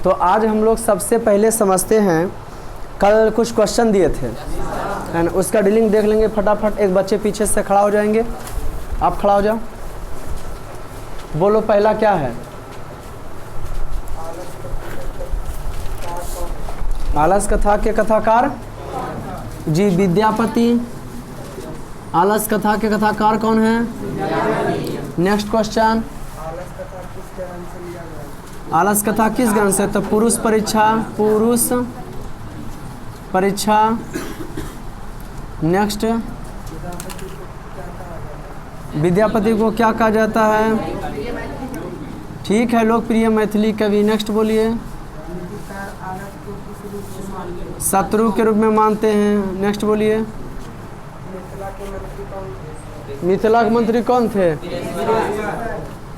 तो आज हम लोग सबसे पहले समझते हैं, कल कुछ क्वेश्चन दिए थे एंड उसका डीलिंग देख लेंगे फटाफट। एक बच्चे पीछे से खड़ा हो जाएंगे, आप खड़ा हो जाओ, बोलो पहला क्या है? आलस कथा के कथाकार जी विद्यापति। आलस कथा के कथाकार कौन है? नेक्स्ट क्वेश्चन, आलस कथा किस ग्रंथ से? तो पुरुष परीक्षा, पुरुष परीक्षा। नेक्स्ट, विद्यापति को क्या कहा जाता है? ठीक है, लोकप्रिय मैथिली कवि। नेक्स्ट बोलिए। शत्रु के रूप में मानते हैं। नेक्स्ट बोलिए। मिथिला के मंत्री कौन थे?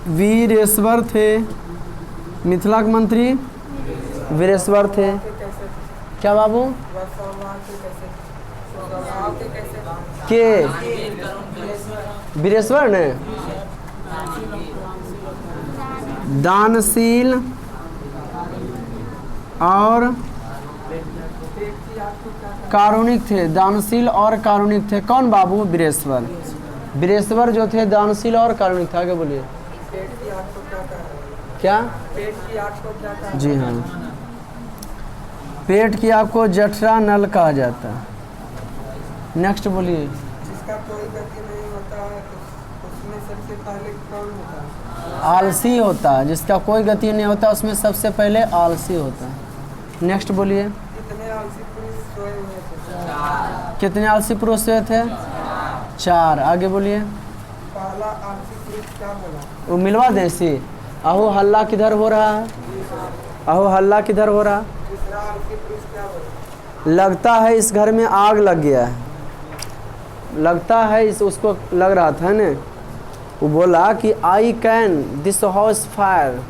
वीरेश्वर थे। मिथिला के मंत्री वीरेश्वर थे। क्या बाबू? के वीरेश्वर ने दानशील और कारुणिक थे। दानशील और कारुणिक थे। कौन बाबू? वीरेश्वर। वीरेश्वर जो थे दानशील और कारुणिक था। आगे बोलिए। क्या? जी हाँ, पेट की आग को जठरा नल कहा जाता है। नेक्स्ट बोलिए। जिसका कोई गति नहीं होता है उसमें सबसे पहले कौन होता है? आलसी होता है। जिसका कोई गति नहीं होता उसमें सबसे पहले आलसी होता है। नेक्स्ट बोलिए। कितने आलसी पुरुष सोए हुए थे? कितने आलसी पुरुष सोए थे? 4। आगे बोलिए। पहला आलसी पुरुष क्या बोला? वो मिलवा दें इसी। अहो हल्ला किधर हो रहा है? अहो हल्ला किधर हो रहा? दूसरा आलसी पुरुष क्या बोला? लगता है इस घर में आग लग गया है। लगता है इस उसको लग रहा था ना, वो बोला कि I can this house fire.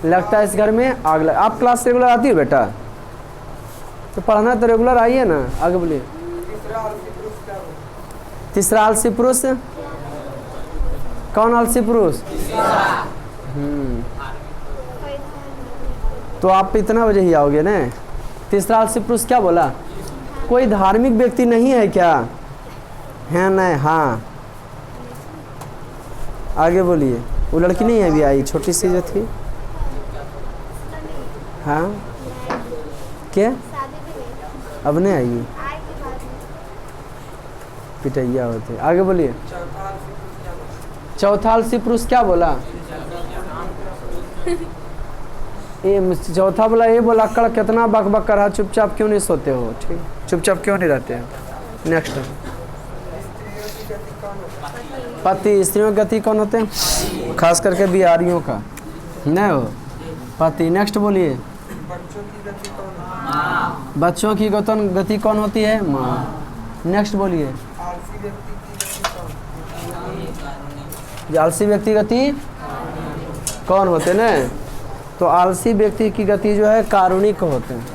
लगता है इस घर में आग लग। आप क्लास रेगुलर आती है बेटा? तो पढ़ना तो रेगुलर आइए ना। आगे बोलिए। तीसरा आलसी पुरुष क्या बोला? तीसरा आलसी पुरुष कौन? आलसी पुरुष तो आप इतना बजे ही आओगे ना। तीसरा आलसी पुरुष क्या बोला? कोई धार्मिक व्यक्ति नहीं है क्या? है नहीं? हाँ, आगे बोलिए। वो लड़की नहीं है अभी आई, छोटी सी जो थी। हाँ, क्या? अब नहीं आएगी, पिटैया होते। आगे बोलिए। चौथा आलसी पुरुष क्या बोला? ये चौथा बोला, ये बोला कड़ कितना बक बक कर रहा, चुपचाप क्यों नहीं सोते हो? ठीक, चुपचाप क्यों नहीं रहते हैं? नेक्स्ट, पति। स्त्रियों की गति कौन होते हैं? खास करके बिहारियों का नहीं हो पति। नेक्स्ट बोलिए। बच्चों की गति कौन है? बच्चों की गति कौन होती है? माँ। नेक्स्ट बोलिए। आलसी व्यक्ति की गति कौन? आलसी व्यक्ति की गति कौन होते ना? तो आलसी व्यक्ति की गति जो है कारुणिक होते हैं।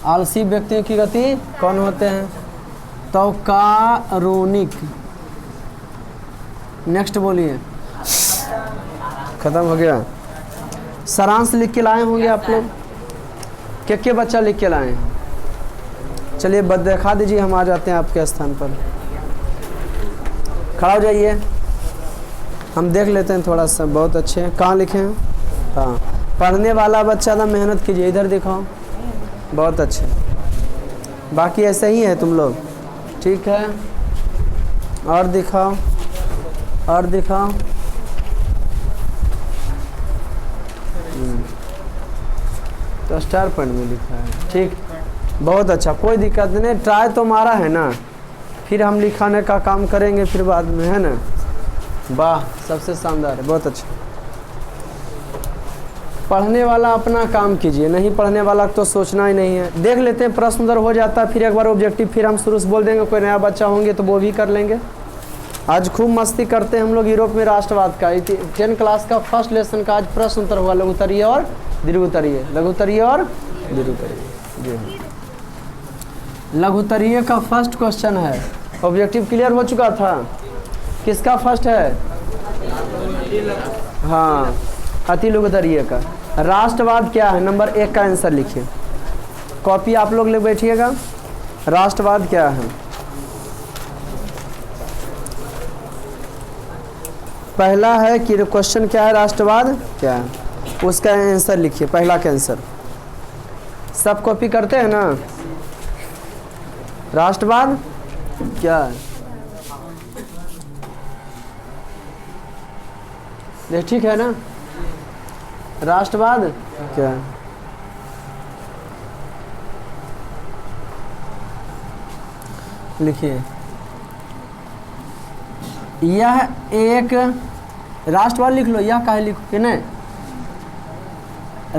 आलसी व्यक्ति की गति कौन होते हैं? तो कारुणिक। नेक्स्ट बोलिए। खत्म हो गया। सारांश लिख के लाए होंगे आप लोग। क्या बच्चा लिख के लाए हैं? चलिए दिखा दीजिए, हम आ जाते हैं आपके स्थान पर। खड़ा हो जाइए, हम देख लेते हैं थोड़ा सा। बहुत अच्छे हैं। कहाँ लिखे हैं? हाँ, पढ़ने वाला बच्चा ना मेहनत कीजिए। इधर दिखाओ। बहुत अच्छे। बाकी ऐसे ही है तुम लोग, ठीक है? और दिखाओ, और दिखाओ। तो स्टार पॉइंट में लिखा है, ठीक। बहुत अच्छा, कोई दिक्कत नहीं। ट्राई तो मारा है ना, फिर हम लिखाने का काम करेंगे फिर बाद में, है ना? वाह, सबसे शानदार है, बहुत अच्छा। पढ़ने वाला अपना काम कीजिए, नहीं पढ़ने वाला तो सोचना ही नहीं है। देख लेते हैं, प्रश्न उधर हो जाता है, फिर एक बार ऑब्जेक्टिव फिर हम शुरू से बोल देंगे। कोई नया बच्चा होंगे तो वो भी कर लेंगे। आज खूब मस्ती करते हैं हम लोग यूरोप में राष्ट्रवाद का। 10 क्लास का फर्स्ट लेसन का आज प्रश्न उत्तर हुआ, लघु उत्तरीय और दीर्घ उत्तरीय। लघु उत्तरीय और दीर्घ उत्तरीय। जी हाँ, लघु उत्तरीय का फर्स्ट क्वेश्चन है। ऑब्जेक्टिव क्लियर हो चुका था। किसका फर्स्ट है? हाँ, अति लघु दरिये का। राष्ट्रवाद क्या है? नंबर 1 का आंसर लिखिए, कॉपी आप लोग ले बैठिएगा। राष्ट्रवाद क्या है? पहला है कि क्वेश्चन क्या है, राष्ट्रवाद क्या है, उसका आंसर लिखिए, पहला का आंसर। सब कॉपी करते हैं ना? राष्ट्रवाद क्या है? ये ठीक है ना? राष्ट्रवाद क्या है? लिखिए, यह एक राष्ट्रवाद लिख लो, यह काहे लिखो कि नहीं?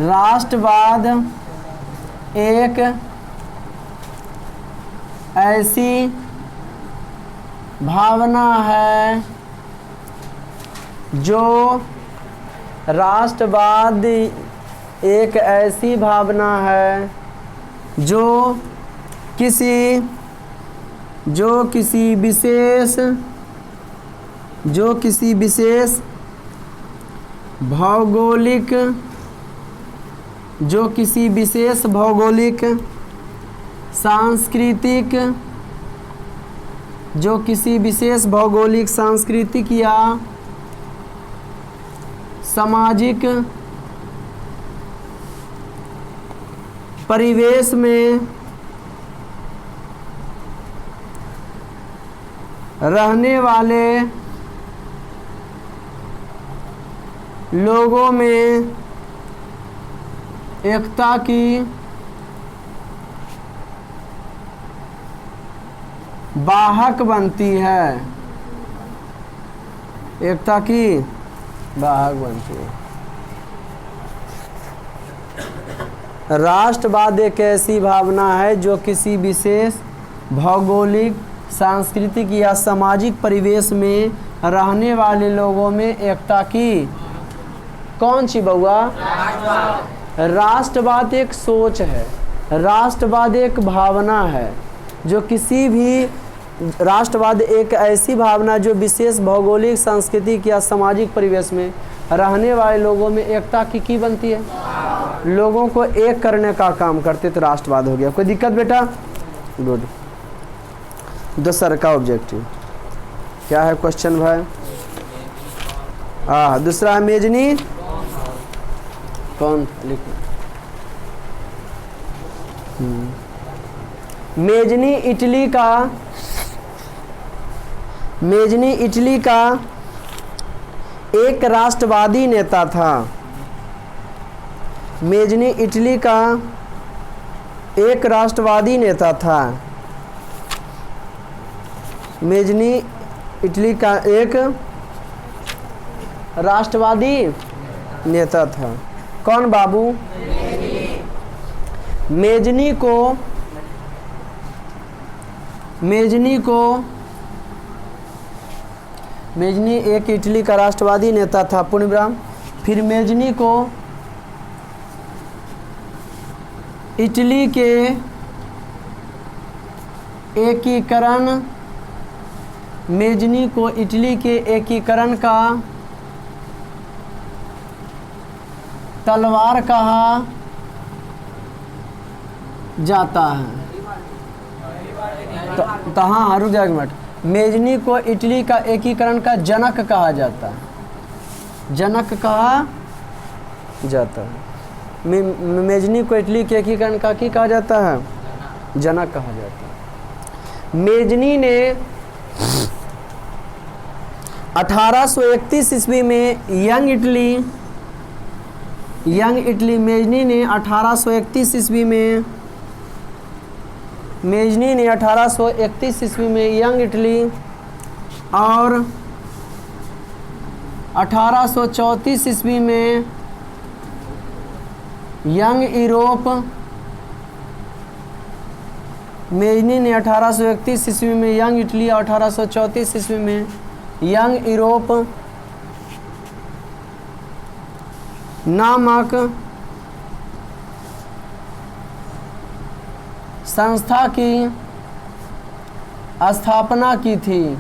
राष्ट्रवाद एक ऐसी भावना है जो राष्ट्रवाद एक ऐसी भावना है जो किसी विशेष भौगोलिक सांस्कृतिक या सामाजिक परिवेश में रहने वाले लोगों में एकता की वाहक बनती है, एकता की वाहक बनती है। राष्ट्रवाद एक ऐसी भावना है जो किसी विशेष भौगोलिक, सांस्कृतिक या सामाजिक परिवेश में रहने वाले लोगों में एकता की, कौन सी बउआ? राष्ट्रवाद एक सोच है, राष्ट्रवाद एक भावना है जो किसी भी, राष्ट्रवाद एक ऐसी भावना जो विशेष भौगोलिक, सांस्कृतिक या सामाजिक परिवेश में रहने वाले लोगों में एकता की बनती है, लोगों को एक करने का काम करते, तो राष्ट्रवाद हो गया। कोई दिक्कत बेटा? गुड। दूसरा का ऑब्जेक्टिव क्या है क्वेश्चन भाई? दूसरा है मेजनी कौन लिखो? मेजनी इटली का एक राष्ट्रवादी नेता था। मेजनी इटली का एक राष्ट्रवादी नेता था। मेजनी इटली का एक राष्ट्रवादी नेता था। कौन बाबू? मेजनी एक इटली का राष्ट्रवादी नेता था, पूर्णविराम। फिर मेजनी को इटली के एकीकरण का तलवार कहा जाता है। तो हाँ, रुक जाएगा मिनट। मेजनी को इटली का एकीकरण का जनक कहा जाता है, जनक कहा जाता है। मेजनी को इटली के एकीकरण का की कहा जाता है? जनक कहा जाता है। मेजनी ने 1831 ईस्वी में यंग इटली मेजनी ने 1831 ईस्वी में यंग इटली और 1834 ईस्वी में यंग यूरोप। मेजनी ने 1831 ईस्वी में यंग इटली और 1834 ईस्वी में यंग यूरोप नामक संस्था की स्थापना की थी।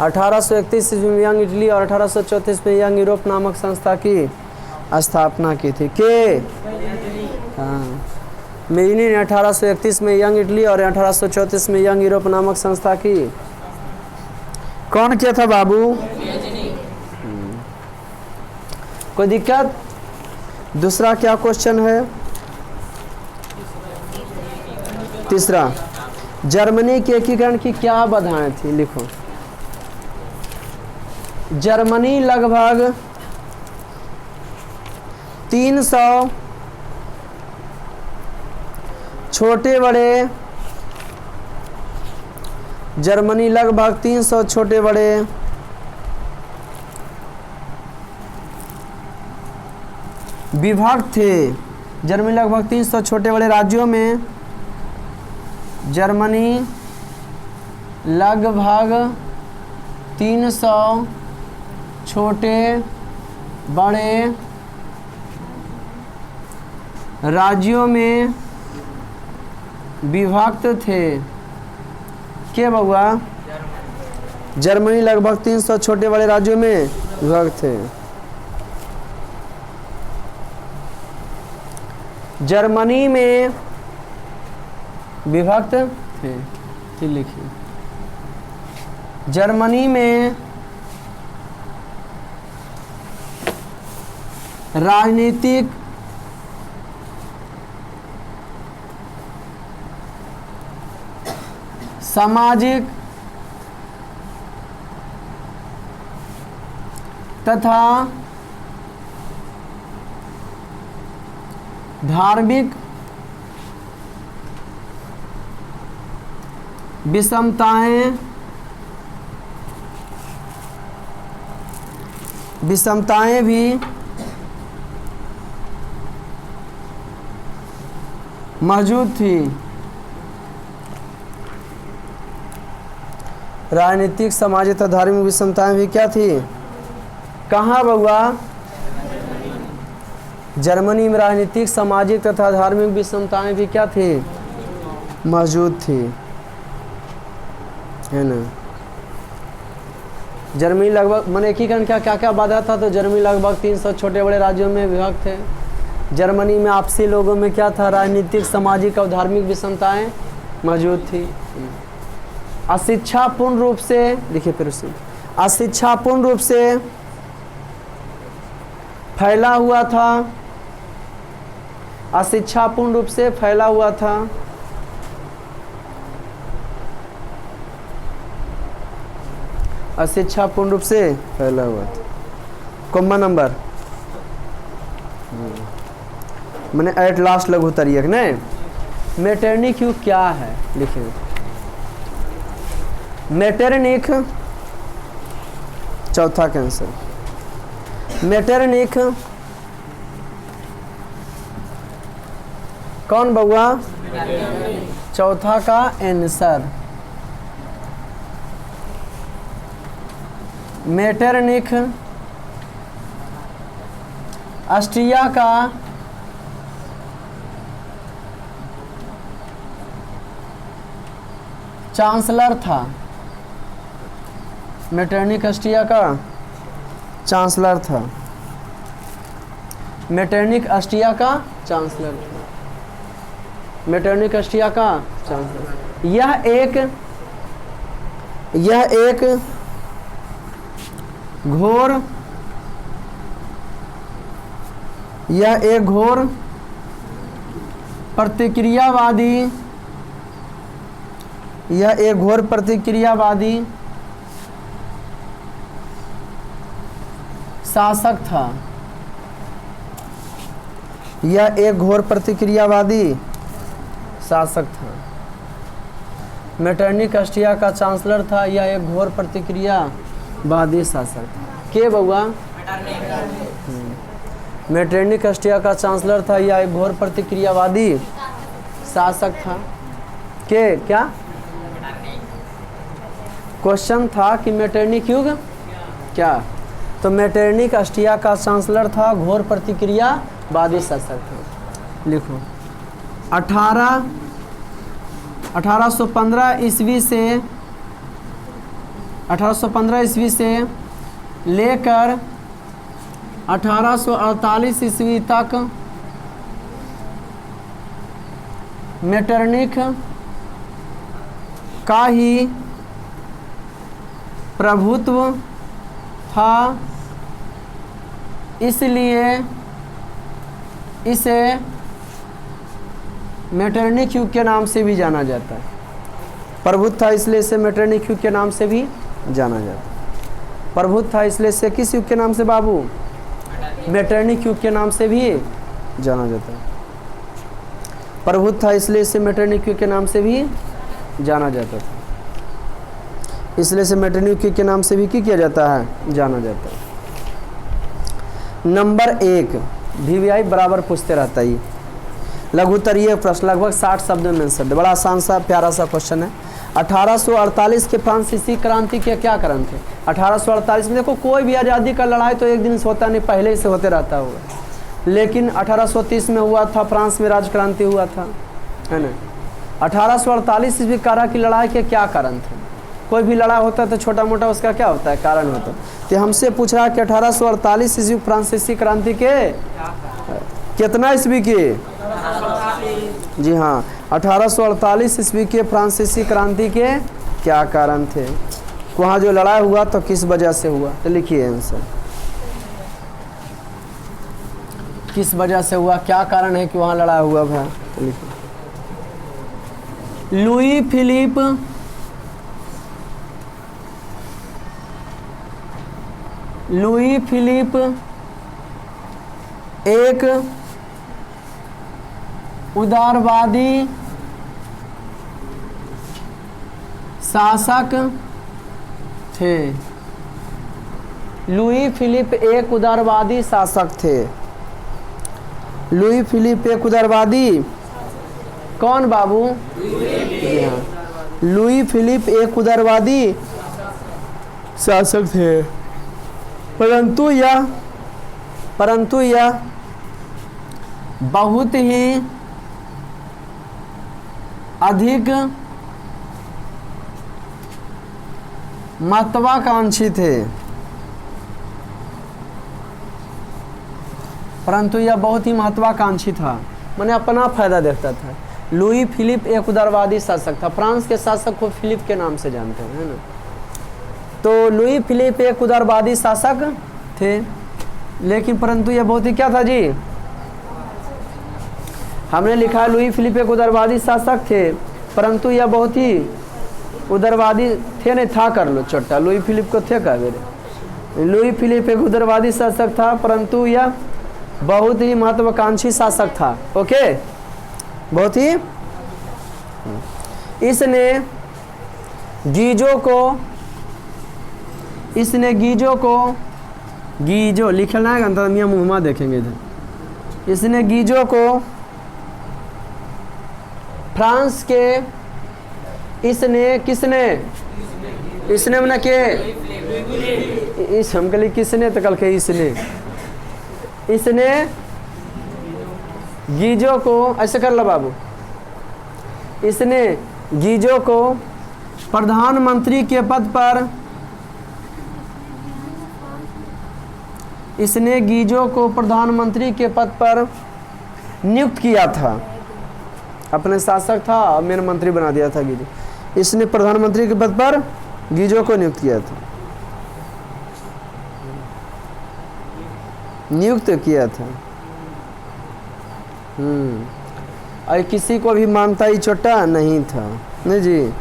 1831 ईस्वी में यंग इटली और 1834 में यंग यूरोप नामक संस्था की स्थापना की थी। के हाँ, मेजिनी ने 1831 में यंग इटली और 1834 में यंग यूरोप नामक संस्था की। कौन किया था बाबू? कोई दिक्कत? दूसरा क्या क्वेश्चन है? तीसरा, जर्मनी के एकीकरण की क्या बाधाएं थी? लिखो। जर्मनी लगभग 300 छोटे बड़े जर्मनी लगभग 300 छोटे बड़े विभक्त थे। जर्मनी लगभग 300 छोटे बड़े राज्यों में जर्मनी लगभग 300 छोटे बड़े राज्यों में विभक्त थे। क्या बउआ? जर्मनी लगभग 300 छोटे बड़े राज्यों में विभक्त थे। जर्मनी में विभक्त थे। लिखिए, जर्मनी में राजनीतिक सामाजिक तथा धार्मिक विषमताएं भी मौजूद थी। राजनीतिक सामाजिक तथा धार्मिक विषमताएं भी क्या थी? कहाँ बउआ? जर्मनी में राजनीतिक सामाजिक तथा धार्मिक विषमताएं भी क्या थी? मौजूद थी, है ना। जर्मनी लगभग मन एकीकरण क्या क्या बाधा था? तो जर्मनी लगभग 300 छोटे बड़े राज्यों में विभक्त थे। जर्मनी में आपसी लोगों में क्या था? राजनीतिक सामाजिक और धार्मिक विषमताएं मौजूद थी। अशिक्षापूर्ण रूप से, देखिए फिर से, अशिक्षापूर्ण रूप से फैला हुआ था। अशिक्षापूर्ण रूप से फैला हुआ था। अशिक्षापूर्ण रूप से फैला हुआ था। कॉमन नंबर मैंने एट लास्ट लघु तरीक नहीं। मेटरनिक युग क्या है? लिखिए, मेटरनिक, चौथा कैंसर। मेटरनिक कौन बउआ? चौथा का आंसर। मेटरनिक ऑस्ट्रिया का चांसलर था। मेटरनिक ऑस्ट्रिया का चांसलर था। मेटरनिक ऑस्ट्रिया का चांसलर था। मेटरनिक ऑस्ट्रिया का चांसलर। यह एक घोर प्रतिक्रियावादी शासक था। यह एक घोर प्रतिक्रियावादी शासक था। मेटरनिक ऑस्ट्रिया का चांसलर था। यह एक घोर प्रतिक्रियावादी शासक था। के बउआ? मेटरनिक ऑस्ट्रिया का चांसलर था। यह एक घोर प्रतिक्रियावादी शासक था। के क्या क्वेश्चन था कि मेटरनिक युग क्या? तो मेटरनिक ऑस्ट्रिया का चांसलर था, घोर प्रतिक्रियावादी शासक था। लिखो, 1815 ईस्वी से 1815 ईस्वी से लेकर 1848 ईस्वी तक मेटरनिख का ही प्रभुत्व था, इसलिए इसे मेटरनिख युग के नाम से भी जाना जाता है। प्रभुत्व था इसलिए इसे मेटरनिख युग के नाम से भी जाना जाता है। प्रभुत्व था इसलिए इसे किस युग के नाम से बाबू? मेटरनिख युग के नाम से भी जाना जाता है। प्रभुत्व था इसलिए इसे मेटरनिख युग के नाम से भी जाना जाता था। इसलिए इसे मेटरनिख युग के नाम से भी किया जाता है? जाना जाता है। नंबर 1 VVI बराबर पूछते रहता है। लघुत्तरीय प्रश्न लगभग 60 शब्दों में आंसर। बड़ा आसान सा प्यारा सा क्वेश्चन है। 1848 के फ्रांसीसी क्रांति के क्या कारण थे? 1848 में देखो, कोई भी आज़ादी का लड़ाई तो एक दिन से होता नहीं, पहले ही से होते रहता होगा। लेकिन 1830 में हुआ था, फ्रांस में राजक्रांति हुआ था, है ना। 1848 ईस्वी कारा की लड़ाई के क्या कारण थे? कोई भी लड़ाई होता है तो छोटा मोटा उसका क्या होता है? कारण होता है। तो हमसे पूछ रहा कि 1848 ईस्वी फ्रांसीसी क्रांति के कितना ईस्वी के? जी हाँ, 1848 ईस्वी के फ्रांसीसी क्रांति के क्या कारण थे? वहाँ जो लड़ाई हुआ तो किस वजह से हुआ? तो लिखिए आंसर। किस वजह से हुआ? क्या कारण है कि वहाँ लड़ाई हुआ भाई? तो लिखिए। लुई फिलिप एक उदारवादी शासक थे। लुई फिलिप एक उदारवादी शासक थे। लुई फिलिप एक उदारवादी कौन बाबू? जी हाँ, लुई फिलिप एक उदारवादी शासक थे। परंतु यह बहुत ही अधिक महत्वाकांक्षी थे। परंतु यह बहुत ही महत्वाकांक्षी था, मैंने अपना फायदा देखता था। लुई फिलिप एक उदारवादी शासक था। फ्रांस के शासक को फिलिप के नाम से जानते हैं, है ना। तो लुई फिलिप एक उदारवादी शासक थे, लेकिन परंतु यह बहुत ही क्या था जी? हमने लिखा लुई फिलिप एक उदारवादी शासक थे, परंतु यह बहुत ही उदारवादी थे, नहीं था कर लो छोटा। लुई फिलिप को थे का मेरे? लुई फिलिप एक उदारवादी शासक था, परंतु यह बहुत ही महत्वाकांक्षी शासक था। ओके, बहुत ही। इसने गीजो लिखना है, अंतरमिया मुहम्मा देखेंगे इधर। इसने गीजो को फ्रांस के इसने मना के इस हम कल किसने तो कल के इसने गीजो को ऐसे कर लो बाबू। इसने गीजो को प्रधानमंत्री के पद पर नियुक्त किया था। अपने शासक था और मेन मंत्री बना दिया था गीजो। इसने प्रधानमंत्री के पद पर गीजो को नियुक्त किया था। और किसी को भी मानता ही छोटा नहीं था, नहीं जी।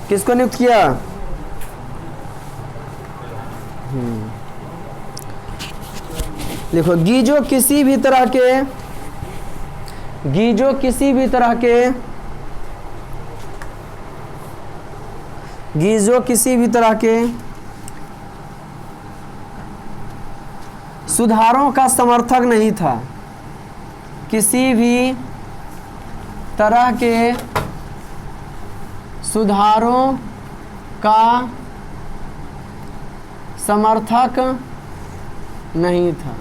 किसको नियुक्त किया? देखो, गीजो किसी भी तरह के सुधारों का समर्थक नहीं था। किसी भी तरह के सुधारों का समर्थक नहीं था।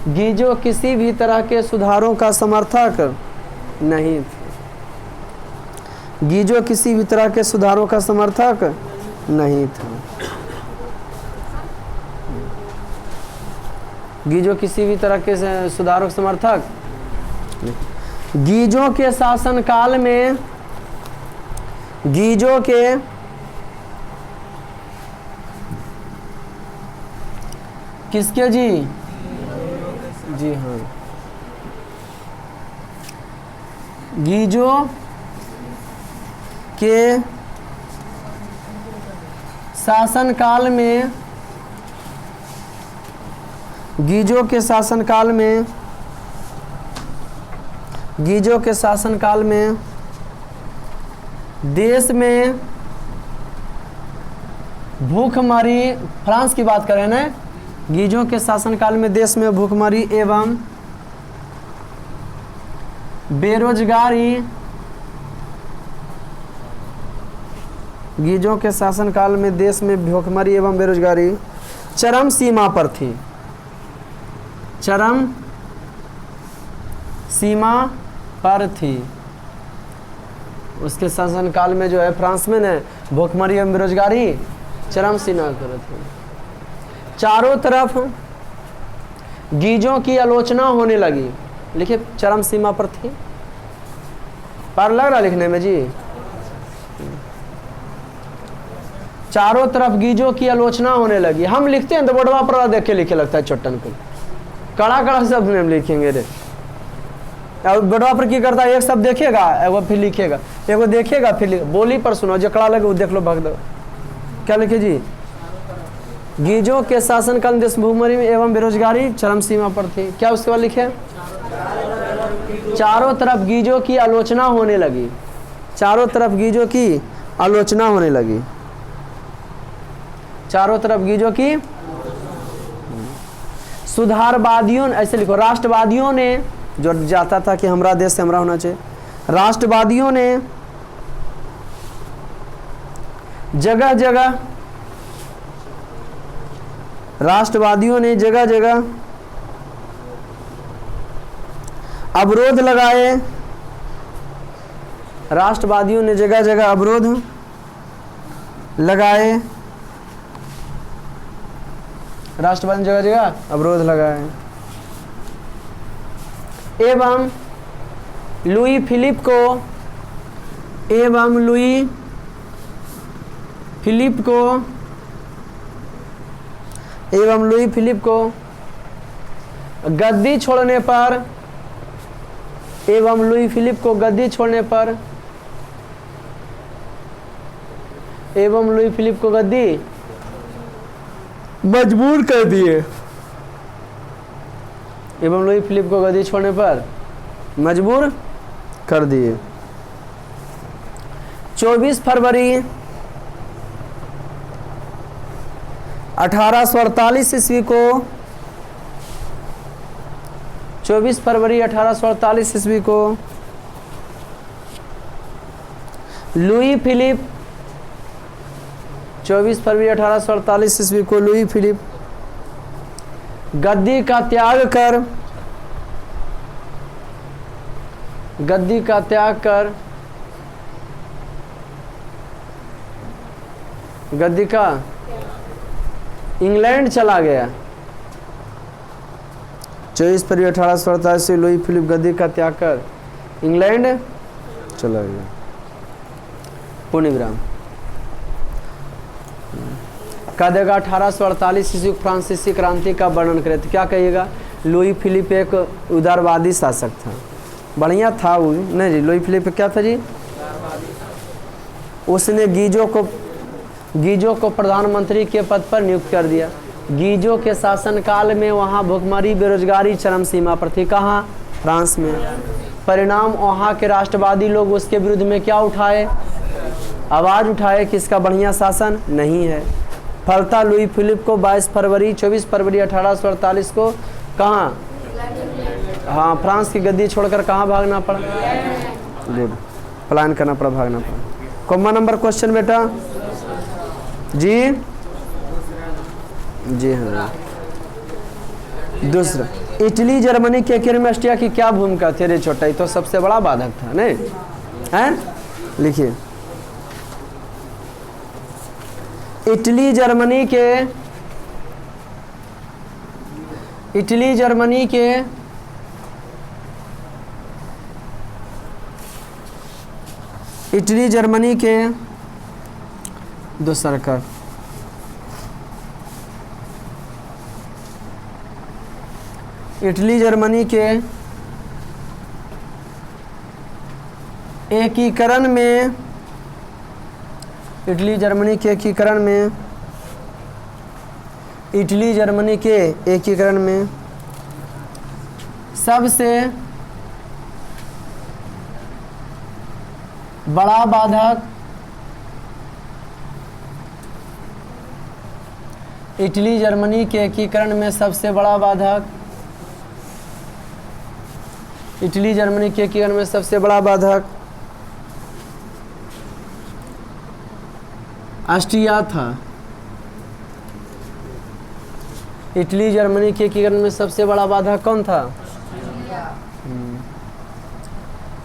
गीजो किसी भी तरह के सुधारों का समर्थक नहीं थे। गीजो किसी भी तरह के सुधारों का समर्थक नहीं था। गीजो किसी भी तरह के सुधारों का समर्थक। गीजो के शासनकाल में गीजो के किसके जी? जी हाँ, गीजो के शासनकाल में गीजो के शासनकाल में गीजो के शासनकाल में देश में भूखमरी, फ्रांस की बात करें ना, गीजो के शासनकाल में देश में भूखमरी एवं बेरोजगारी, गीजो के शासनकाल में देश में भूखमरी एवं बेरोजगारी चरम सीमा पर थी। चरम सीमा पर थी। उसके शासनकाल में जो है फ्रांस में न भूखमरी एवं बेरोजगारी चरम सीमा पर थी। चारों तरफ गीजों की आलोचना होने लगी। लिखिए चरम सीमा पर थी। पार लग रहा लिखने में जी? चारों तरफ गीजों की आलोचना होने लगी। हम लिखते हैं तो बोर्डवा पर देख के लिखे लगता है चट्टन पे, कड़ा कड़ा शब्द में लिखेंगे रे। और बोर्डवा पर की करता है, एक शब्द देखेगा एगो फिर लिखेगा, एगो देखेगा फिर बोली पर सुनो, जो कड़ा लगे वो देख लो, भाग दो। क्या लिखे जी? गीजों के शासनकाल में देश भूखमरी एवं बेरोजगारी चरम सीमा पर थी। क्या उसके बाद लिखे? चारों तरफ गीजों की आलोचना होने लगी। चारों तरफ गीजों की आलोचना होने लगी। चारों तरफ गीजों की। सुधारवादियों, ऐसे लिखो, राष्ट्रवादियों ने, जो जाता था कि हमारा देश से हमारा होना चाहिए, राष्ट्रवादियों ने जगह जगह अवरोध लगाए। राष्ट्रवादियों ने जगह जगह अवरोध लगाए। राष्ट्रवादी जगह जगह अवरोध लगाए एवं लुई फिलिप को गद्दी छोड़ने पर मजबूर कर दिए। एवं लुई फिलिप को गद्दी छोड़ने पर मजबूर कर दिए। 24 फरवरी 1848 ईस्वी को 24 फरवरी 1848 ईस्वी को लुई फिलिप 24 फरवरी 1848 ईस्वी को लुई फिलिप गद्दी का त्याग कर गद्दी का इंग्लैंड चला गया। 24 फरवरी 1848 से लुई फिलिप गद्दी का त्याग कर इंग्लैंड चला गया। पूर्ण विराम। कह देगा 1848 ईस्वी फ्रांसीसी क्रांति का वर्णन करे तो क्या कहिएगा? लुई फिलिप एक उदारवादी शासक था। बढ़िया था वो, नहीं जी? लुई फिलिप क्या था जी? उसने गीजो को प्रधानमंत्री के पद पर नियुक्त कर दिया। गीजो के शासनकाल में वहाँ भूखमरी बेरोजगारी चरम सीमा पर थी। कहाँ? फ्रांस में। परिणाम वहाँ के राष्ट्रवादी लोग उसके विरुद्ध में क्या उठाए? आवाज़ उठाए कि इसका बढ़िया शासन नहीं है। फलता लुई फिलिप को 24 फरवरी 1848 को कहाँ? हाँ, फ्रांस की गद्दी छोड़कर कहाँ भागना पड़ा? गुड, प्लान करना पड़ा, भागना पड़ा। कौन नंबर क्वेश्चन बेटा जी? जी हाँ। दूसरा, इटली जर्मनी के केरम ऑस्ट्रिया की क्या भूमिका थी? रे छोटा, ये तो सबसे बड़ा बाधक था नहीं है? लिखिए, इटली जर्मनी के इटली जर्मनी के दो सर्कल इटली जर्मनी के एकीकरण में इटली जर्मनी के एकीकरण में सबसे बड़ा बाधक इटली जर्मनी के एकीकरण में सबसे बड़ा बाधक इटली जर्मनी के एकीकरण में सबसे बड़ा बाधक ऑस्ट्रिया था। इटली जर्मनी के एकीकरण में सबसे बड़ा बाधक कौन था?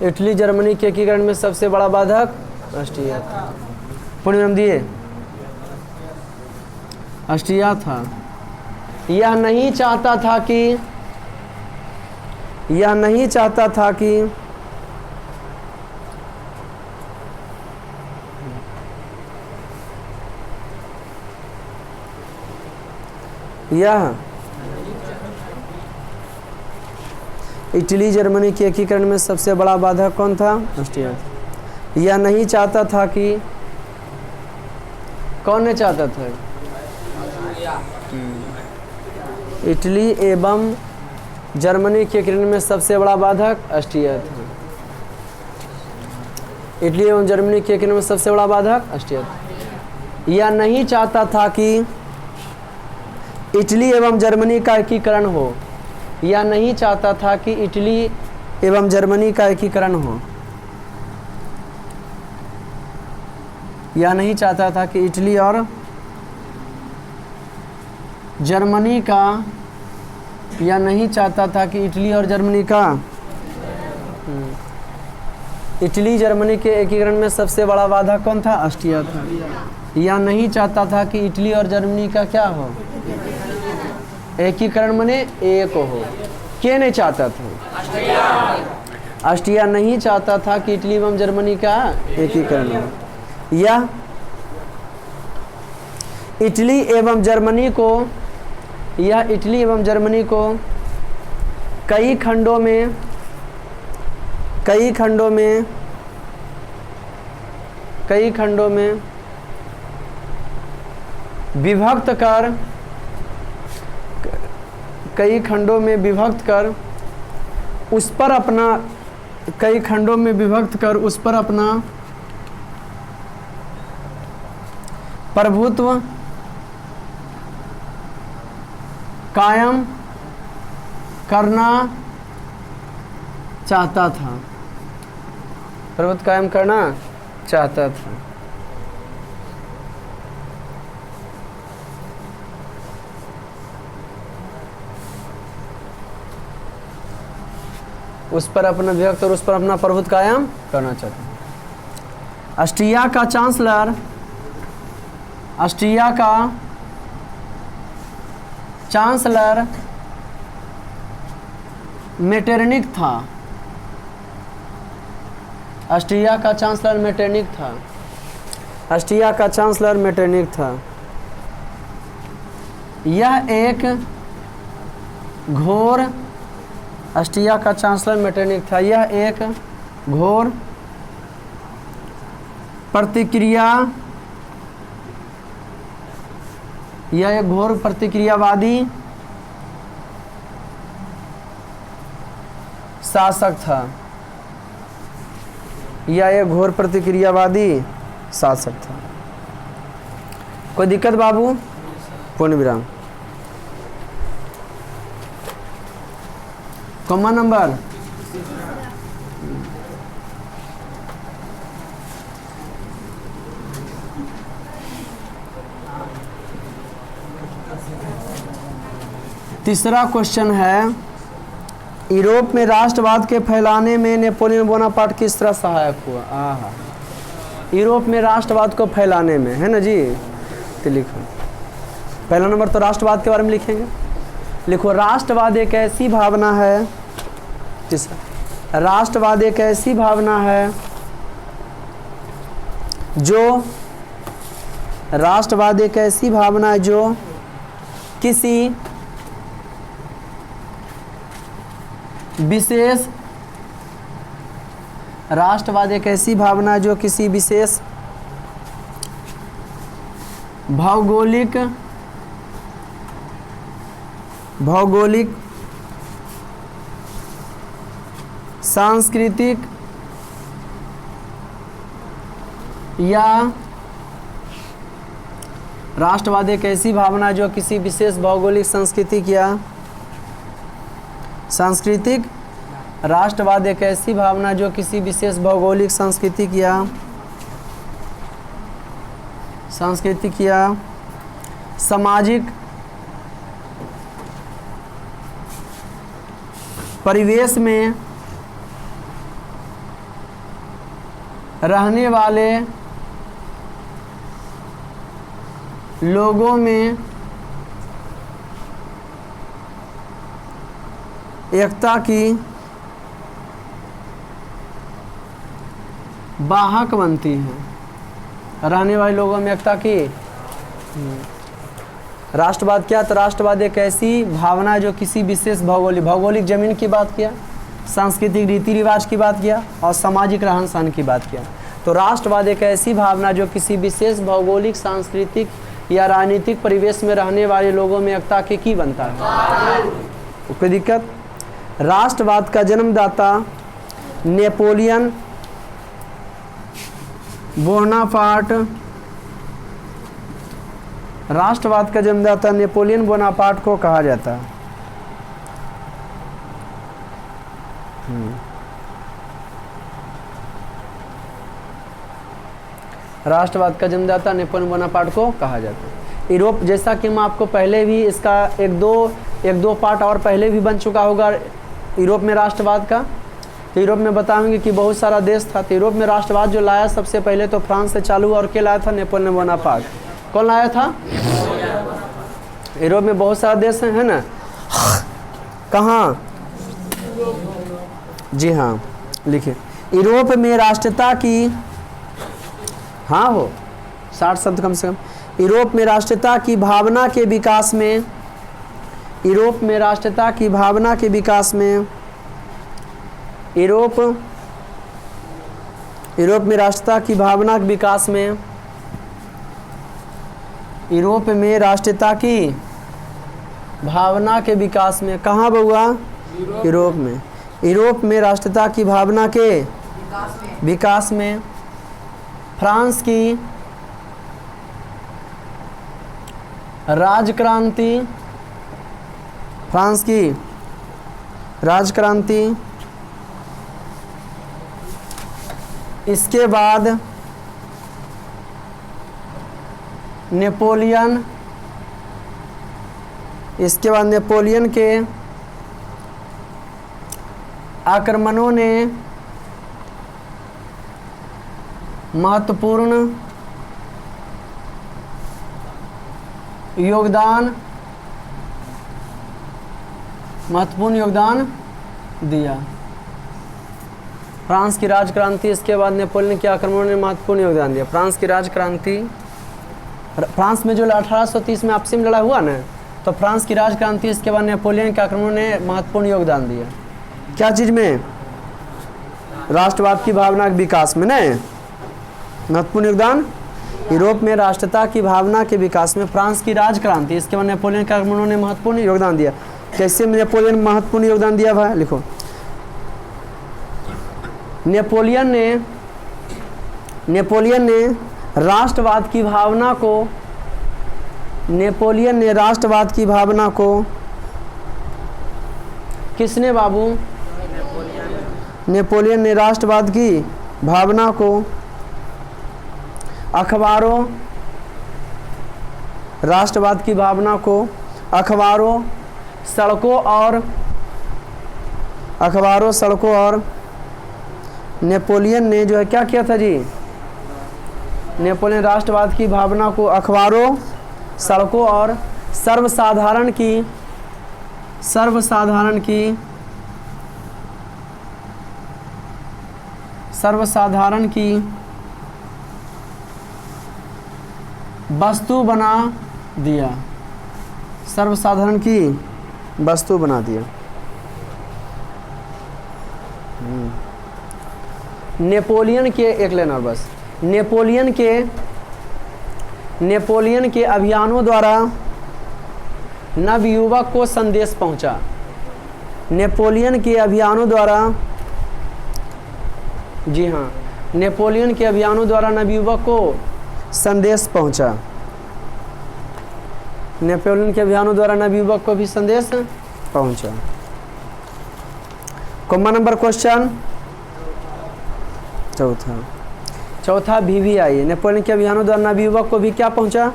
इटली जर्मनी के एकीकरण में सबसे बड़ा बाधक ऑस्ट्रिया था। पूर्ण विराम दिए, ऑस्ट्रिया था। यह नहीं चाहता था कि यह नहीं चाहता था यह इटली जर्मनी के एकीकरण में सबसे बड़ा बाधक कौन था? ऑस्ट्रिया। यह नहीं चाहता था कि कौन नहीं चाहता था? इटली एवं जर्मनी के एकीकरण में सबसे बड़ा बाधक ऑस्ट्रिया था। इटली एवं जर्मनी के एकीकरण में सबसे बड़ा बाधक ऑस्ट्रिया था। यह नहीं चाहता था कि इटली एवं जर्मनी का एकीकरण हो। यह नहीं चाहता था कि इटली एवं जर्मनी का एकीकरण हो। यह नहीं चाहता था कि इटली और जर्मनी का यह नहीं चाहता था कि इटली और जर्मनी का इटली जर्मनी के एकीकरण में सबसे बड़ा बाधा कौन था? ऑस्ट्रिया था। यह नहीं चाहता था कि इटली और जर्मनी का क्या हो? एकीकरण मने एक हो। क्या नहीं चाहता था? ऑस्ट्रिया नहीं चाहता था कि इटली एवं जर्मनी का एकीकरण हो। यह इटली एवं जर्मनी को कई खंडों में विभक्त कर उस पर अपना प्रभुत्व कायम करना चाहता था। प्रभुत्व कायम करना चाहता था। उस पर अपना विभक्त और उस पर अपना प्रभुत्व कायम करना चाहता था। ऑस्ट्रिया का चांसलर मेटरनिक था। ऑस्ट्रिया का चांसलर मेटरनिक था। यह एक घोर ऑस्ट्रिया का चांसलर मेटरनिक था। यह एक घोर प्रतिक्रियावादी शासक था। कोई दिक्कत बाबू? पूर्ण विराम। कॉमा नंबर तीसरा क्वेश्चन है, यूरोप में राष्ट्रवाद के फैलाने में नेपोलियन बोनापार्ट किस तरह सहायक हुआ? यूरोप में राष्ट्रवाद को फैलाने में, है ना जी। तो लिखो पहला नंबर तो राष्ट्रवाद के बारे में लिखेंगे। लिखो राष्ट्रवाद एक ऐसी भावना है, राष्ट्रवाद एक ऐसी भावना है जो, राष्ट्रवाद एक ऐसी भावना है जो किसी विशेष, राष्ट्रवाद एक ऐसी भावना है जो किसी विशेष भौगोलिक सांस्कृतिक या, राष्ट्रवाद एक ऐसी भावना जो किसी विशेष भौगोलिक सांस्कृतिक, राष्ट्रवाद एक ऐसी भावना जो किसी विशेष भौगोलिक सांस्कृतिक या सामाजिक परिवेश में रहने वाले लोगों में एकता की वाहक बनती है। रहने वाले लोगों में एकता की, राष्ट्रवाद क्या? तो राष्ट्रवाद एक ऐसी भावना जो किसी विशेष भौगोलिक जमीन की बात किया, सांस्कृतिक रीति रिवाज की बात किया और सामाजिक रहन सहन की बात किया। तो राष्ट्रवाद एक ऐसी भावना जो किसी विशेष भौगोलिक, सांस्कृतिक या राजनीतिक परिवेश में रहने वाले लोगों में एकता की बनता है। कोई दिक्कत? राष्ट्रवाद का जन्मदाता नेपोलियन बोनापार्ट, राष्ट्रवाद का जन्मदाता नेपोलियन बोनापार्ट को कहा जाता है। राष्ट्रवाद का जन्मदाता नेपोलियन बोनापार्ट को कहा जाता है। यूरोप, जैसा कि मैं आपको पहले भी इसका एक दो पार्ट और पहले भी बन चुका होगा यूरोप में राष्ट्रवाद का। तो यूरोप में बताएंगे कि बहुत सारा देश था। तो यूरोप में राष्ट्रवाद जो लाया सबसे पहले तो फ्रांस से चालू हुआ, और क्या लाया था? Napoleon Bonaparte. कौन लाया था? यूरोप में बहुत सारा देश है ना। कहाँ? जी हाँ, लिखिए यूरोप में राष्ट्रीयता की, हाँ हो 60 शब्द कम से कम। यूरोप में राष्ट्रीयता की भावना के विकास में, यूरोप में राष्ट्रीयता की भावना के विकास में, यूरोप में राष्ट्रीयता की भावना के विकास में, यूरोप में राष्ट्रीयता की भावना के विकास में, कहाँ बउआ? यूरोप में। यूरोप में राष्ट्रीयता की भावना के विकास में फ्रांस की राजक्रांति, फ्रांस की राजक्रांति, इसके बाद नेपोलियन, इसके बाद नेपोलियन के आक्रमणों ने महत्वपूर्ण योगदान दिया। फ्रांस की राजक्रांति, इसके बाद नेपोलियन के आक्रमणों ने महत्वपूर्ण योगदान दिया। फ्रांस की राजक्रांति, फ्रांस में जो 1830 में आपसी में लड़ा हुआ ना, तो फ्रांस की राजक्रांति, इसके बाद नेपोलियन के आक्रमणों ने महत्वपूर्ण योगदान दिया। क्या चीज़ में? राष्ट्रवाद की भावना के विकास में, नहीं महत्वपूर्ण योगदान। यूरोप में राष्ट्रीयता की भावना के विकास में फ्रांस की राजक्रांति, इसके बाद नेपोलियन के आक्रमणों ने महत्वपूर्ण योगदान दिया। कैसे नेपोलियन महत्वपूर्ण योगदान दिया भाई? लिखो नेपोलियन ने राष्ट्रवाद की भावना को, नेपोलियन ने राष्ट्रवाद की भावना को, किसने बाबू? नेपोलियन ने राष्ट्रवाद की भावना को अखबारों, राष्ट्रवाद की भावना को अखबारों, सड़कों और नेपोलियन ने जो है क्या किया था जी? नेपोलियन राष्ट्रवाद की भावना को अखबारों, सड़कों और सर्वसाधारण की वस्तु बना दिया। सर्वसाधारण की वस्तु बना दिया। नेपोलियन के एक लेना बस। नेपोलियन के अभियानों द्वारा नवयुवक को संदेश पहुंचा। नेपोलियन के अभियानों द्वारा, जी हाँ, नेपोलियन के अभियानों द्वारा नवयुवक को संदेश पहुंचा। नेपोलियन के अभियानों द्वारा नवयुवक को भी संदेश पहुंचा। कॉमन नंबर क्वेश्चन चौथा VVI। नेपोलियन के अभियानों द्वारा नवयुवक को भी क्या पहुंचा?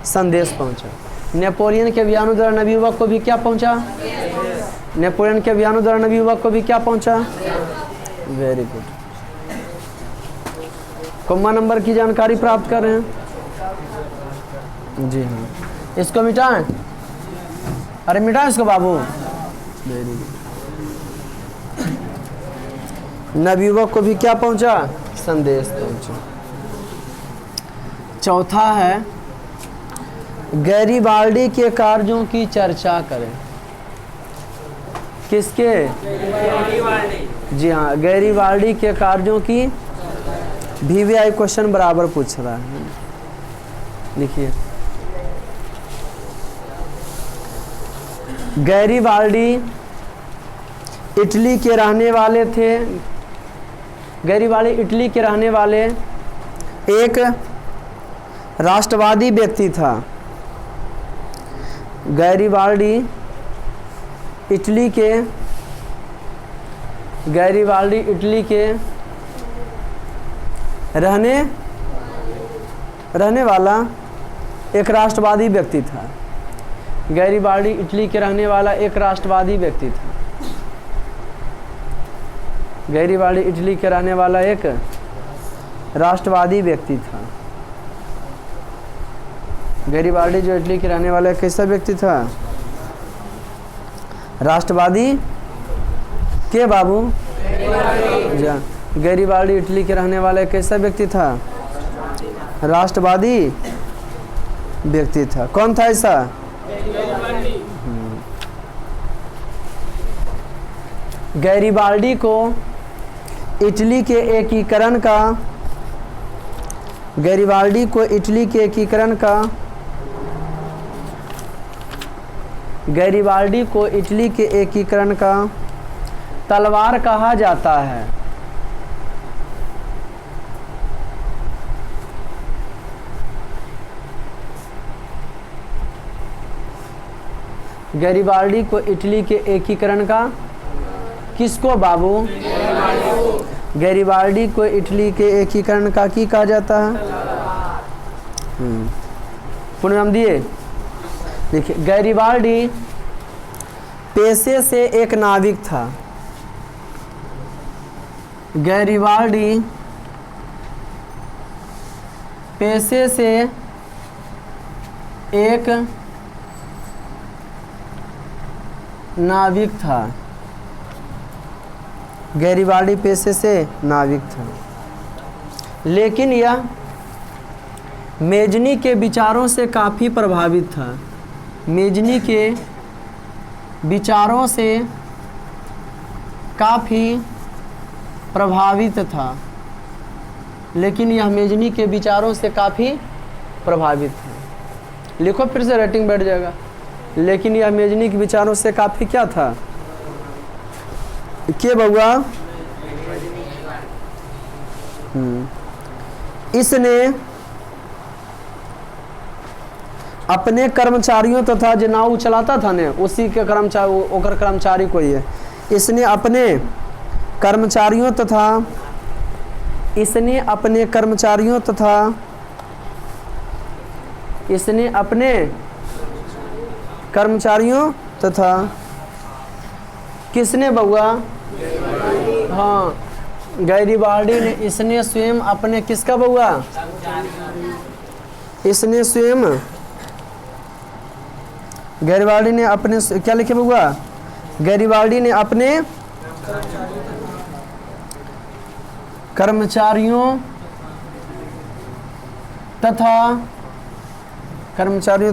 संदेश पहुंचा। नेपोलियन के अभियानों द्वारा नवयुवक को भी क्या पहुंचा? नेपोलियन के अभियानों द्वारा नवयुवक को भी क्या पहुंचा? Very good. कॉमन नंबर की जानकारी प्राप्त कर रहे हैं। जी हाँ, इसको मिटाएं। अरे मिटाएं इसको बाबू। Very good. नवयुवक को भी क्या पहुंचा? संदेश पहुंचा। चौथा है गैरिबाल्डी के कार्यों की चर्चा करें। किसके? जी हाँ, गैरिबाल्डी के कार्यों की VVI क्वेश्चन बराबर पूछ रहा है। लिखिए, गैरिबाल्डी इटली के रहने वाले थे। गैरिबाल्डी इटली के रहने वाले एक राष्ट्रवादी व्यक्ति था। गैरिबाल्डी इटली के रहने वाला एक राष्ट्रवादी व्यक्ति था। गैरिबाल्डी इटली के रहने वाला एक राष्ट्रवादी व्यक्ति था। गैरिबाल्डी इटली के रहने वाला एक राष्ट्रवादी व्यक्ति था। गैरिबाल्डी जो इटली के रहने वाला कैसा व्यक्ति था? राष्ट्रवादी के बाबू? गैरिबाल्डी इटली के रहने वाला कैसा व्यक्ति था? राष्ट्रवादी व्यक्ति था। कौन था ऐसा? गैरिबाल्डी को इटली के एकीकरण का तलवार कहा जाता है। गैरिबाल्डी को इटली के एकीकरण का किसको बाबू? गैरिबाल्डी को इटली के एकीकरण का की कहा जाता है? पूर्ण दिए। देखिए, गैरिबाल्डी पेशे से एक नाविक था। गैरिबाल्डी पेशे से एक नाविक था। गैरिबाल्डी पेशे से नाविक था, लेकिन यह मेजनी के विचारों से काफ़ी प्रभावित था। मेजनी के विचारों से काफ़ी प्रभावित था, लेकिन यह मेजनी के विचारों से काफ़ी प्रभावित था। लिखो फिर से, रेटिंग बैठ जाएगा। लेकिन यह मेजनी के विचारों से काफ़ी क्या था? के बउआ? इसने अपने कर्मचारियों तथा जो नाव चलाता था ने, उसी के कर्मचारी को ही है। इसने अपने कर्मचारियों तथा किसने बउआ? हाँ, गैरिबाल्डी ने, इसने स्वयं अपने किसका बउआ? इसने स्वयं गैरिबाल्डी ने अपने क्या लिखे हुआ, गैरिबाल्डी ने अपने कर्मचारियों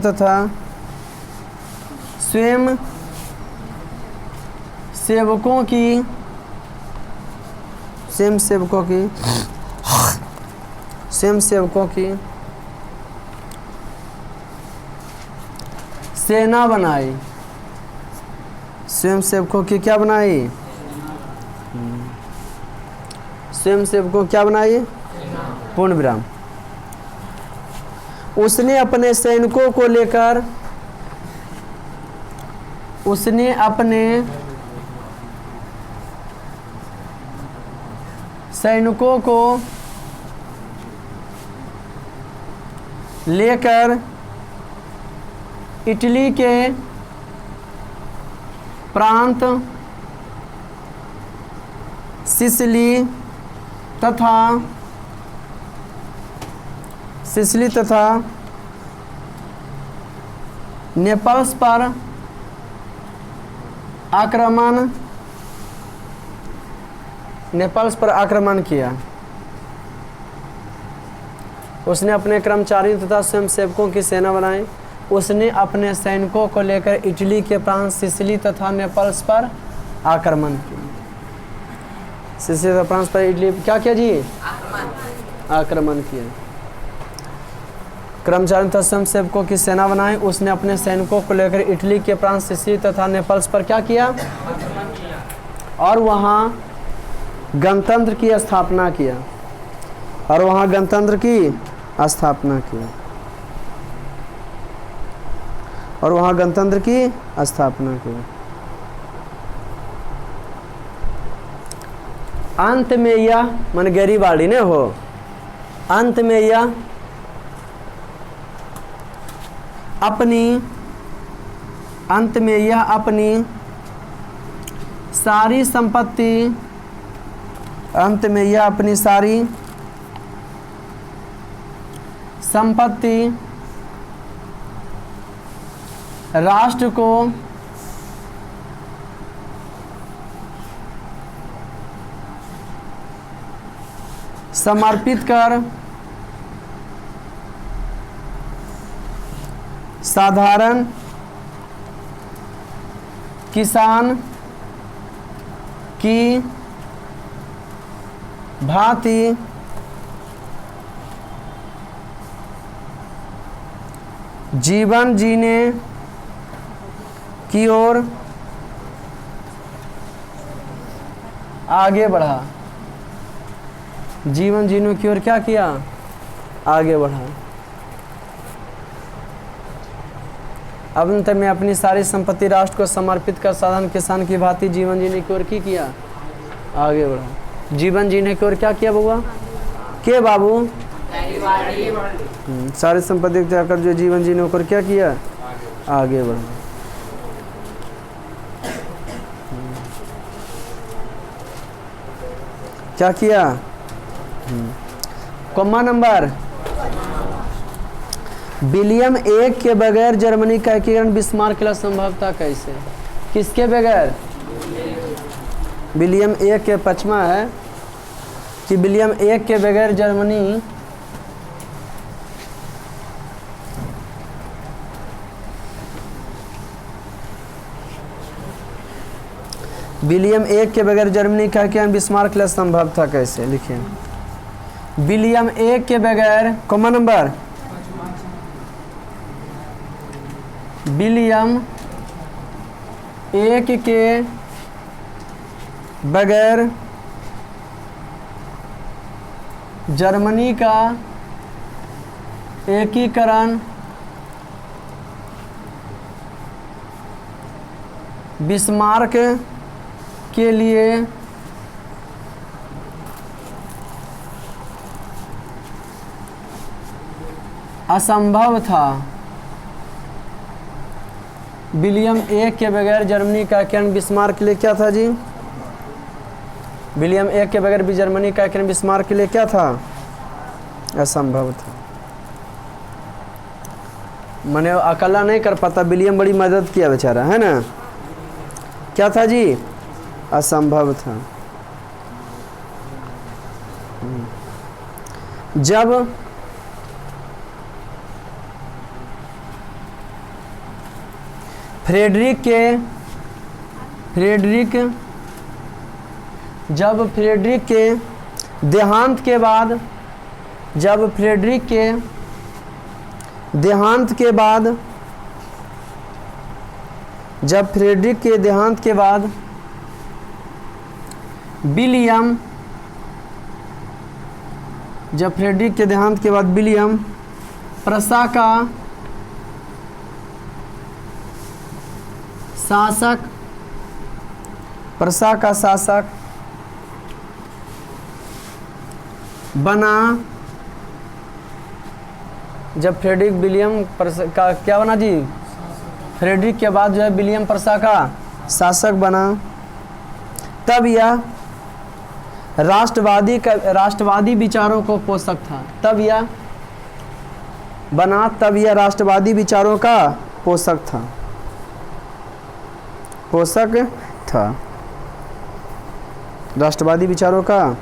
तथा स्वयं सेवकों की सेना बनाई। स्वयं सेवकों की क्या बनाई, स्वयं सेवकों क्या बनाई, पूर्ण विराम। उसने अपने सैनिकों को लेकर इटली के प्रांत सिसिली तथा नेपल्स पर आक्रमण किया। उसने अपने कर्मचारियों तथा स्वयंसेवकों की सेना बनाई। उसने अपने सैनिकों को लेकर इटली के प्रांत सिसिली तथा नेपल्स पर आक्रमण किया। सिसिली तथा प्रांत पर इटली क्या किया जी, आक्रमण किया। कर्मचारियों तथा स्वयंसेवकों की सेना बनाई। उसने अपने सैनिकों को लेकर इटली के प्रांत सिसिली तथा नेपल्स पर क्या किया, और वहाँ गणतंत्र की स्थापना किया। अंत में यह मन गैरिबाल्डी ने हो, अंत में यह अपनी सारी संपत्ति राष्ट्र को समर्पित कर साधारण किसान की भांति जीवन जीने की ओर आगे बढ़ा। जीवन जीने की ओर क्या किया, आगे बढ़ा। अब अंत में अपनी सारी संपत्ति राष्ट्र को समर्पित कर साधारण किसान की भांति जीवन जीने की ओर किया, आगे बढ़ा। जीवन जीने की ओर क्या किया बउआ, के बाबू, सारी संपत्ति त्याग कर जो जीवन जीने की ओर क्या किया, आगे बढ़ा। क्या किया, कॉमा नंबर। विलियम एक के बगैर जर्मनी का एकीकरण बिस्मार्क के लिए संभव था कैसे, किसके बगैर, विलियम एक के पचमा है कि विलियम एक के बगैर जर्मनी विलियम एक के बगैर जर्मनी का एकीकरण बिस्मार्क के लिए संभव था कैसे, लिखिए। विलियम एक के बगैर, कॉमा नंबर, विलियम एक के बगैर जर्मनी का एकीकरण बिस्मार्क के लिए असंभव था। विलियम एक के बगैर जर्मनी का एकीकरण बिस्मार्क के लिए क्या था जी, विलियम एक के बगैर भी जर्मनी का एकीकरण बिस्मार्क के लिए क्या था, असंभव था। मैंने अकेला नहीं कर पाता, विलियम बड़ी मदद किया बेचारा, है ना। क्या था जी? असंभव था। जब फ्रेडरिक के देहांत के बाद जब फ्रेडरिक के देहांत के बाद विलियम प्रसा का शासक बना। जब फ्रेडरिक विलियम का क्या बना जी? फ्रेडरिक के बाद जो है विलियम प्रसा का शासक बना, तब यह राष्ट्रवादी विचारों को पोषक था। तब यह राष्ट्रवादी विचारों का पोषक था। राष्ट्रवादी विचारों का।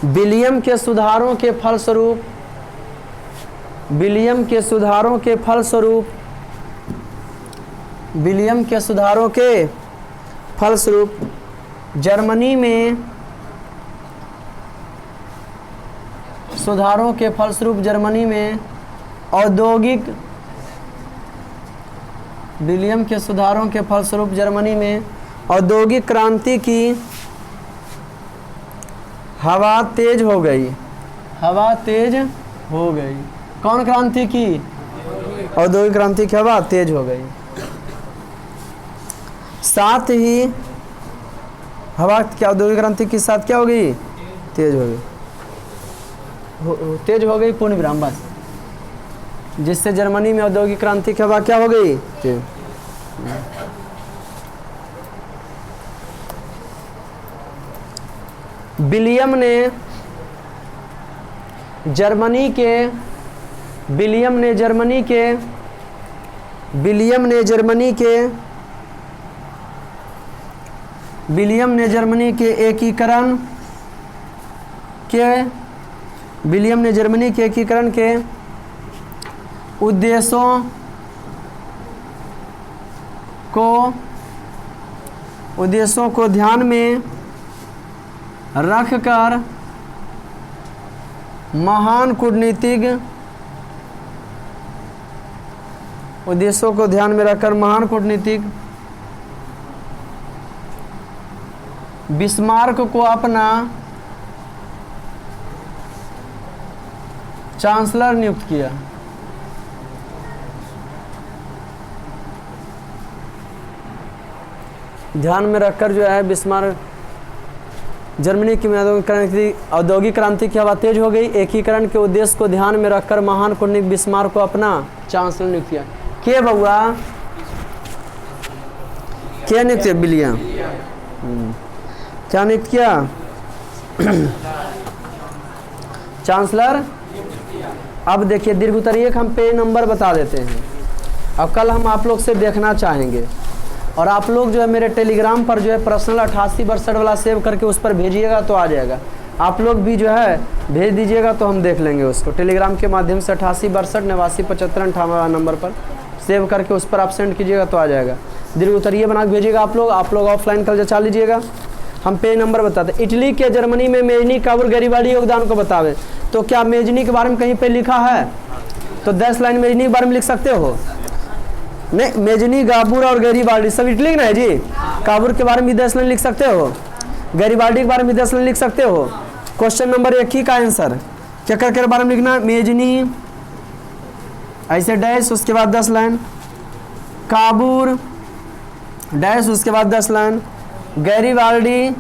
विलियम के सुधारों के फलस्वरूप जर्मनी में औद्योगिक क्रांति की हवा तेज हो गई। कौन क्रांति की? औद्योगिक क्रांति की हवा तेज हो गई। साथ ही हवा क्या औद्योगिक क्रांति के साथ क्या हो गई? तेज हो गई पूर्ण विराम, बस। जिससे जर्मनी में औद्योगिक क्रांति की हवा क्या हो गई? तेज। विलियम ने जर्मनी के एकीकरण के उद्देश्यों को ध्यान में रखकर महान कूटनीतिक बिस्मार्क को अपना चांसलर नियुक्त किया। ध्यान में रखकर जो है बिस्मार्क जर्मनी की औद्योगिक क्रांति की हवा तेज हो गई। एकीकरण के उद्देश्य को ध्यान में रखकर महान कूटनीतिक बिस्मार्क को अपना चांसलर नियुक्त किया। के बउआ? क्या नियुक्त किया? विलियम। क्या नियुक्त किया? चांसलर। अब देखिए दीर्घोत्तरीय हम पेज नंबर बता देते हैं। अब कल हम आप लोग से देखना चाहेंगे, और आप लोग जो है मेरे टेलीग्राम पर जो है पर्सनल 8862 वाला सेव करके उस पर भेजिएगा तो आ जाएगा। आप लोग भी जो है भेज दीजिएगा तो हम देख लेंगे उसको। टेलीग्राम के माध्यम से 8862 नंबर पर सेव करके उस पर आप सेंड कीजिएगा तो आ जाएगा। दीर्घोत्तरीय बना के भेजिएगा आप लोग ऑफलाइन कल जचा लीजिएगा। हम पेज नंबर बताते। इटली के जर्मनी में मेजनी, काबुल, गैरीबाल्डी योगदान को बतावे। तो क्या मेजनी के बारे में कहीं पे लिखा है? तो 10 लाइन मेजनी के बारे में लिख सकते हो? नहीं, मेजनी, गाबूर और गैरीबाल्डी सब इटली ना है जी। काबूर के बारे में 10 लाइन लिख सकते हो, गैरीबाल्डी के बारे में 10 लाइन लिख सकते हो। क्वेश्चन नंबर 1 ही का आंसर क्या के बारे में लिखना? मेजनी ऐसे डैश, उसके बाद 10 लाइन, काबूर डैश, उसके बाद 10 लाइन, गैरीबाल्डी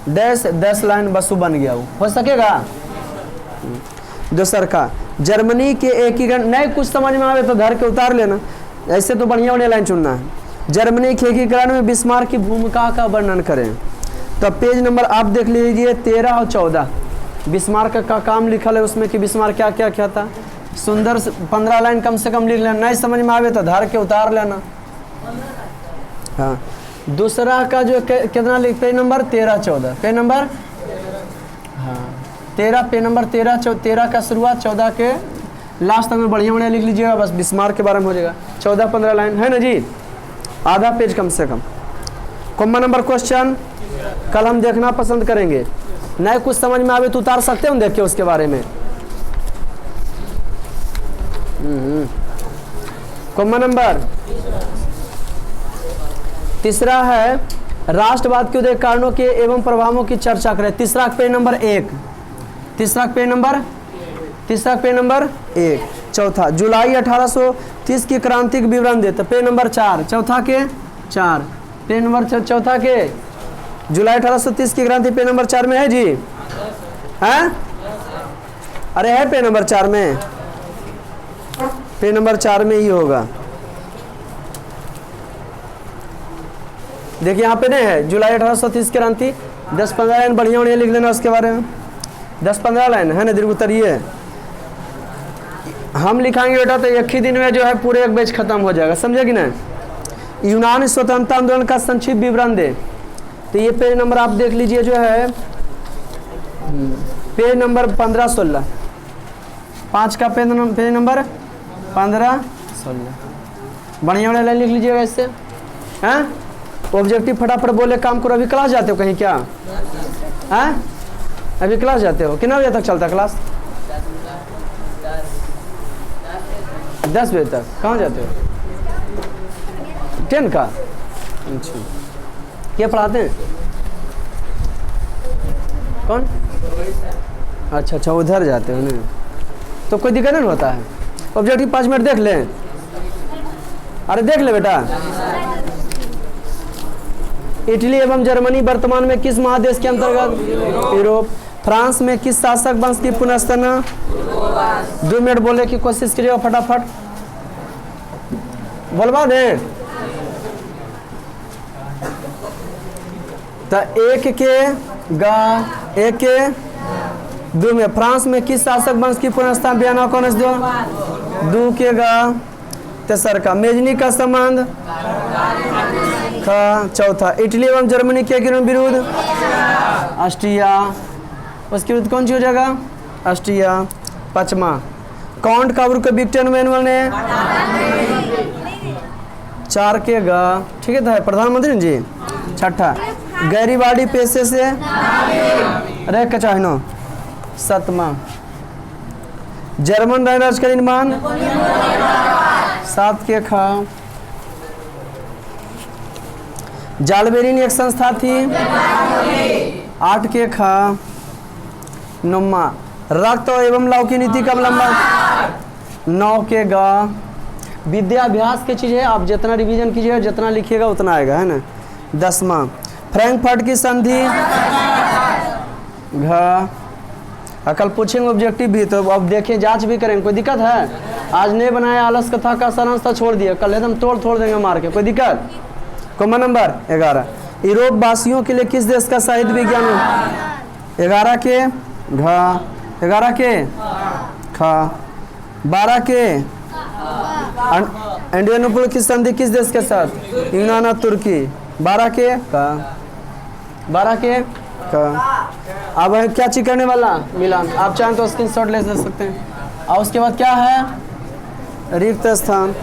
डैश 10 लाइन, बस वो बन गया। वो हो सकेगा? दूसर का जर्मनी के एकीकरण, नहीं कुछ समझ में आवे तो घर के उतार लेना, ऐसे तो बढ़िया लाइन चुनना है। जर्मनी के एकीकरण में बिस्मार्क की भूमिका का वर्णन करें। तो पेज नंबर आप देख लीजिए 13 और 14 बिस्मार्क का काम लिखल है उसमें कि बिस्मार्क क्या क्या क्या था। सुंदर 15 लाइन कम से कम लिख लेना, नहीं समझ में आवे तो धर के उतार लेना। हाँ, दूसरा का जो कितना लिख पेज नंबर 13 14 पेज नंबर, हाँ 13 पेज नंबर 13 का शुरुआत 14 के लास्ट तक में बढ़िया बढ़िया लिख लीजिएगा, बस बिस्मार्क के बारे में हो जाएगा। 14-15 लाइन है ना जी, आधा पेज कम से कम। कॉमन नंबर क्वेश्चन कल हम देखना पसंद करेंगे, नहीं कुछ समझ में आवे तो उतार सकते हैं देख के उसके बारे में। कॉमन नंबर तीसरा है राष्ट्रवाद के उदय कारणों के एवं प्रभावों की चर्चा करें। तीसरा पेज नंबर 1, तीसरा पेज नंबर 1। चौथा जुलाई 1830 की क्रांति के विवरण देते पेज नंबर 4, चौथा के 4 पेज नंबर चौथा के जुलाई 1830 की क्रांति पेज नंबर 4 में है जी, हैं? अरे है पेज नंबर 4 में, पेज नंबर 4 में ही होगा। देखिए यहाँ पे नहीं है जुलाई 1830 की क्रांति, 10-15 लाइन बढ़िया बढ़िया लिख लेना उसके बारे में, 10-15 लाइन है ना दीर्घ उत्तरीय। हम लिखाएंगे बेटा तो एक ही दिन में जो है पूरे एक बैच खत्म हो जाएगा, समझे कि ना। यूनानी स्वतंत्रता आंदोलन का संक्षिप्त विवरण दे, तो ये पेज नंबर आप देख लीजिए जो है पेज नंबर 15-16, 5 का पेज नंबर 15-16 बढ़िया बढ़िया लाइन लिख लीजिएगा इससे, हैं? ऑब्जेक्टिव फटाफट बोले काम करो। अभी क्लास जाते हो कहीं क्या, हैं? अभी क्लास जाते हो, कितना बजे तक चलता है क्लास? 10 बजे तक। कहाँ जाते हो? 10 का? अच्छा, क्या पढ़ाते हैं? कौन? अच्छा, उधर जाते हो ना, तो कोई दिक्कत नहीं होता है। ऑब्जेक्टिव 5 मिनट देख लें, अरे देख ले बेटा। इटली एवं जर्मनी वर्तमान में किस महादेश के अंतर्गत? यूरोप। फ्रांस में किस शासक वंश की पुनर्स्थापना? 2 मिनट बोले की कोशिश कीजिएगा फटाफट, बोलवा दे। तो एक के 2 में फ्रांस में किस शासक वंश की पुनर्स्थापना कौन से 2 के गा। तेसर का मेजनी का संबंध का। चौथा इटली एवं जर्मनी के विरुद्ध ऑस्ट्रिया, उसके विरुद्ध कौन सी हो जाएगा? ऑस्ट्रिया। 5वां काउंट काबरू के विक्टर मैनुअल ने 4 के गा, ठीक है प्रधानमंत्री जी। 6ठा गैरीवाड़ी पेशे से रह कचाहनो। 7वां जर्मन राज्य का निर्माण 7 के खा। जालबेरिन एक संस्था थी 8 के खा। 9वां रक्त एवं लव की नीति का अवलंबन 9 के गा। विद्याभ्यास की चीज़ है, आप जितना रिवीजन कीजिएगा जितना लिखिएगा उतना आएगा, है ना। 10वां फ्रैंकफर्ट की संधि घ। कल पूछेंगे ऑब्जेक्टिव भी, तो अब देखें जांच भी करेंगे, कोई दिक्कत है? आज नहीं बनाया आलस कथा का सारांश था, छोड़ दिया, कल एकदम तोड़ देंगे मार के, कोई दिक्कत? कॉमन नंबर 11 यूरोप वासियों के लिए किस देश का साहित्य विज्ञान? 11 के घ। 11 के खा। 12 के एंडियनोपोल की संधि किस देश के साथ? यूनान और तुर्की। 12 के का। 12 के का। अब क्या चीज करने वाला मिलान, आप चाहें तो स्क्रीनशॉट ले सकते हैं। और उसके बाद क्या है? रिक्त स्थान।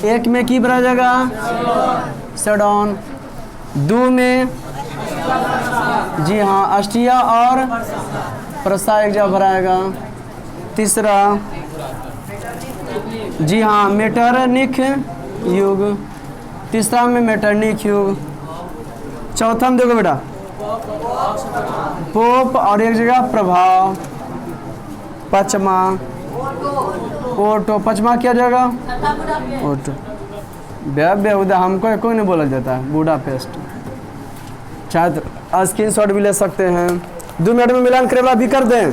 1 में की भरा जाएगा? सडॉन। 2 में जी हाँ ऑस्ट्रिया और प्रसा एक जगह भराएगा। 3रा जी हाँ मेटरनिक युग। 3रा में मेटरनिक युग। 4था में देखो बेटा पोप और एक जगह प्रभाव। 5वां ओटो। 5वां क्या जाएगा? ओटो। बेहुदा हमको कोई नहीं बोला जाता है, बुडापेस्ट। शायद स्क्रीनशॉट भी ले सकते हैं। 2 मिनट में मिलान करेला भी कर दें,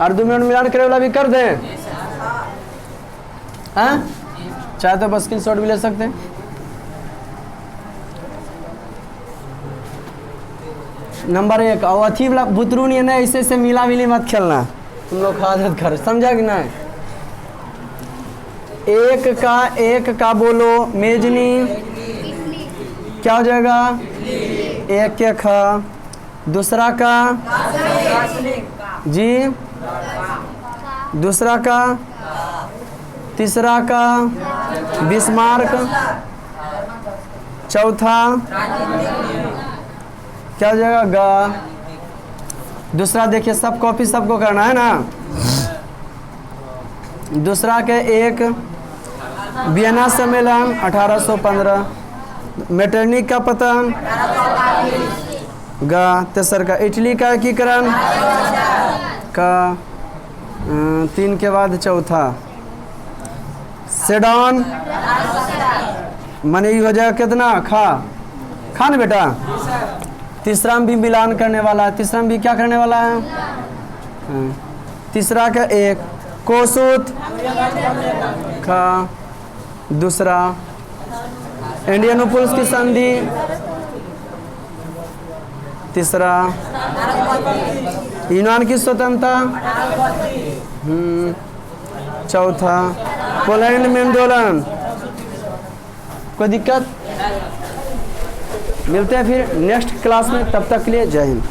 और 2 मिनट में मिलान करेला भी कर दें, हैं? चाहे तो बस स्क्रीनशॉट भी ले सकते हैं। नंबर 1 और अथी वाला बुतरून ये नहीं ऐसे से मिला मिली मत खेलना, तुम लोग का आदत कर, समझा कि नहीं। एक का बोलो मेजनी, क्या हो जाएगा? एक के खा। दूसरा का जी, दूसरा का, तीसरा का बिस्मार्क, चौथा क्या हो जाएगा? गा। दूसरा देखिए सब कॉपी सबको करना है ना। दूसरा के एक वियना सम्मेलन 1815, मेटरनिक का पतन गा। तेसर का इटली का एकीकरण का। 3 के बाद चौथा सेडॉन, मनी हो जाएगा कितना? खा ना बेटा। तीसरा में भी मिलान करने वाला है, तीसरा में भी क्या करने वाला है? तीसरा का एक कोसूत खा। दूसरा इंडियनोपोलिस की संधि। तीसरा यूनान की स्वतंत्रता। चौथा पोलैंड में आंदोलन। कोई दिक्कत? मिलते हैं फिर नेक्स्ट क्लास में, तब तक के लिए जय हिंद।